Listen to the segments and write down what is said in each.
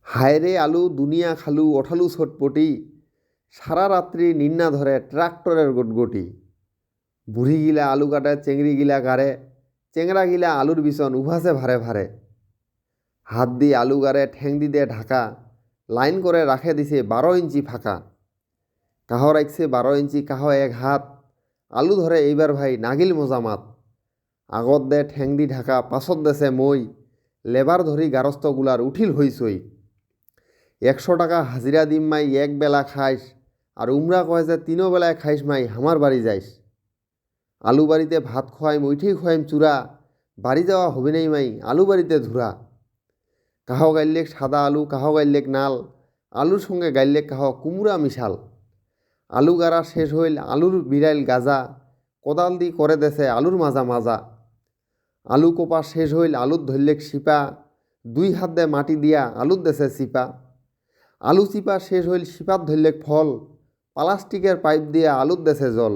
হায়রে আলু দুনিয়া খালু ওঠালু ছটপটি, সারা রাত্রি নিন্না ধরে ট্রাক্টরের গটগটি। বুড়ি গিলা আলু কাটে, চেংড়ি গিলা গাড়ে, চেংড়া গিলা আলুর বিছন উভাসে ভারে ভারে। হাত দিয়ে আলু গাড়ে, ঠ্যাং দি দে ঢাকা, লাইন করে রাখে দিছে 12 ইঞ্চি ফাঁকা। কাহ রাখছে 12 ইঞ্চি, কাহ এক হাত, আলু ধরে এইবার ভাই নাগিল মজামাত। আগত দে ঠ্যাং দি ঢাকা, পাছত দেছে মই, লেবার ধরি গারস্থগুলার উঠিল হইসই। 100 টাকা হাজিরা দিম মাই, এক বেলা খাইস, আর উমরা কয় যে 3 বেলায় খাইস মাই, হামার বাড়ি যাইস। আলু বাড়িতে ভাত খোয়াইম, ওইঠেই খোয়াইম চূড়া, বাড়ি যাওয়া হবে নাই মাই, আলু বাড়িতে ধুরা। কাহ গাইলেক সাদা আলু, কাহ গাইলেক নাল, আলুর সঙ্গে গাইলেক কাহ কুমড়া মিশাল। আলু গাড়া শেষ হইল, আলুর বিড়াইল গাজা, কোদাল দি করে দেছে আলুর মাজা মাজা। আলু কোপা শেষ হইল, আলুর ধরলেক শিপা, 2 হাত দে মাটি দিয়া আলুর দেছে চিপা। আলু চিপা শেষ হইল, শিপাত ধরলেক ফল, প্লাস্টিকের পাইপ দিয়ে আলুর দেছে জল।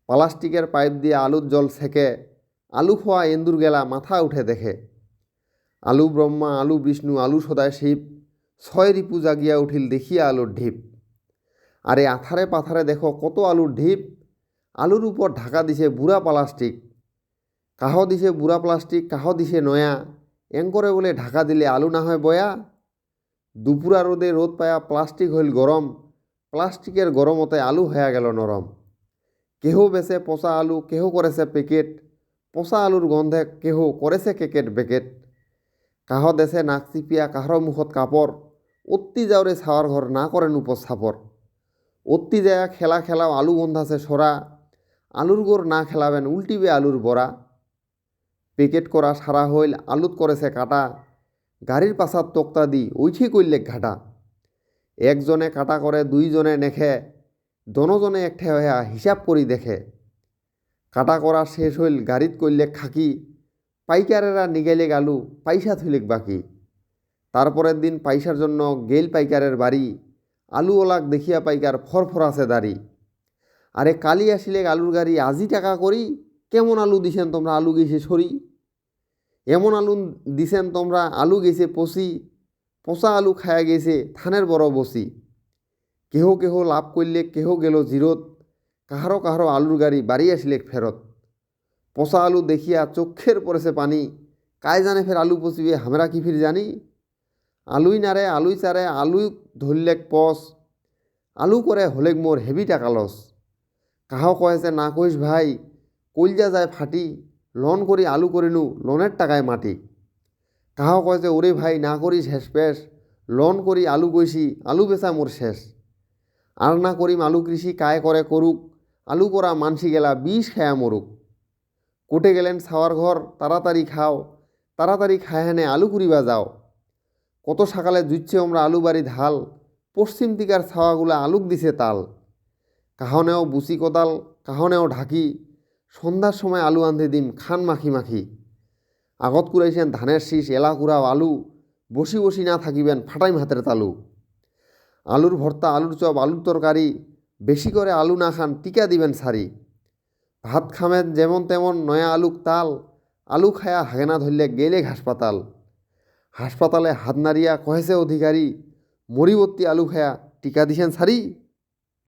প্লাস্টিকের পাইপ দিয়ে আলুর জল সেকে, আলু খোয়া এন্দুর গেলা মাথা উঠে দেখে। আলু ব্রহ্মা, আলু বিষ্ণু, আলু সদায় শিব, 6 রিপু জাগিয়া উঠিল দেখিয়া আলুর ঢিপ। আরে আথারে পাথারে দেখো কত আলুর ঢিপ, আলুর উপর ঢাকা দিছে বুড়া প্লাস্টিক। কাহ দিছে বুড়া প্লাস্টিক, কাহ দিছে নয়া, এঙ্করে বলে ঢাকা দিলে আলু না হয় বয়া। দুপুরা রোদে রোদ পায়া প্লাস্টিক হইল গরম, প্লাস্টিকের গরমতে আলু হয়ে গেল নরম। কেহ বেছে পচা আলু, কেহ করেছে প্যাকেট, পচা আলুর গন্ধে কেহ করেছে কেকেট বেকেট। কাহ দেশে নাক চিপিয়া, কাহর মুখত কাপড়, অত্তি যাওরে ছাওয়ার ঘর না করেন উপস্থাপর। অত্তি যায় খেলা খেলাও আলু গন্ধাছে সরা, আলুর গোর না খেলাবেন উল্টিবে আলুর বড়া। প্যাকেট করা সারা হইল, আলুত করেছে কাটা, গাড়ির পাশার তোক্তা দি ওইঠি কইলেক ঘাটা। একজনে কাটা করে, 2 জনে নেখে, দনজনে একঠে হইয়া হিসাব করি দেখে। কাটা করা শেষ হইল, গাড়িত কইলেক খাকি, পাইকারেরা নিগাইলেক আলু, পয়সা থইলেক বাকি। তারপরের দিন পয়সার জন্য গেল পাইকারের বাড়ি, আলুওয়ালাক দেখিয়া পাইকার ফরফরাছে দাড়ি। আরে কালি আসিলেক আলুর গাড়ি, আজি টাকা করি, কেমন আলু দিছেন তোমরা, আলু গেছে সরি। এমন আলু দিছেন তোমরা, আলু গেছে পচি, পচা আলু খায়া গেছে থানের বড় বসি। কেহ কেহ লাভ করলেক, কেহ গেল জিরোত, কাহারো কাহারো আলুর গাড়ি বাড়ি আসিলেক ফেরত। পচা আলু দেখিয়া চক্ষের পড়েছে পানি, কায় জানে ফের আলু পচিবে, আমরা কি ফির জানি। আলুই নারে আলুই চারে, আলুই ধরলেক পস, আলু করে হলেক মোর হেভি টাকা লস। কাহ কয়েছে না কইস ভাই, কইলজা যায় ফাটি, লোন করি আলু করিনু, লোনের টাকায় মাটি। কাহ কয়েছে ওরে ভাই না করিস হেস পেশ, লোন করি আলু কইসি, আলু বেচা মোর শেষ। আর না করিম আলু কৃষি, কায় করে করুক, আলু করা মানসি গেলা বিষ খায়া মরুক। কোটে গেলেন ছাওয়ার ঘর, তাড়াতাড়ি খাও, তাড়াতাড়ি খায় হেনে আলু কুড়িবা যাও। কত সকালে জুচ্ছে আমরা আলু বাড়ি ধাল, পশ্চিম দিকার ছাওয়াগুলা আলুক দিছে তাল। কাহনেও বুসি কোদাল, কাহনেও ঢাকি, সন্ধ্যার সময় আলু আন্ধে দিম খান মাখি মাখি। আগত কুড়াইছেন ধানের শীষ, এলা কুড়াও আলু, বসি বসি না থাকিবেন ফাটাইম হাতের তালু। আলুর ভর্তা, আলুর চপ, আলুর তরকারি, বেশি করে আলু না খান টিকা দিবেন সারি। ভাত খামেন যেমন তেমন, নয়া আলুক তাল, আলু খায়া হাগেনা ধরলে গেলেক হাসপাতাল। হাসপাতালে হাত নাড়িয়া কহেছে অধিকারী, মরিবর্তী আলু খায়া টিকা দিছেন সারি।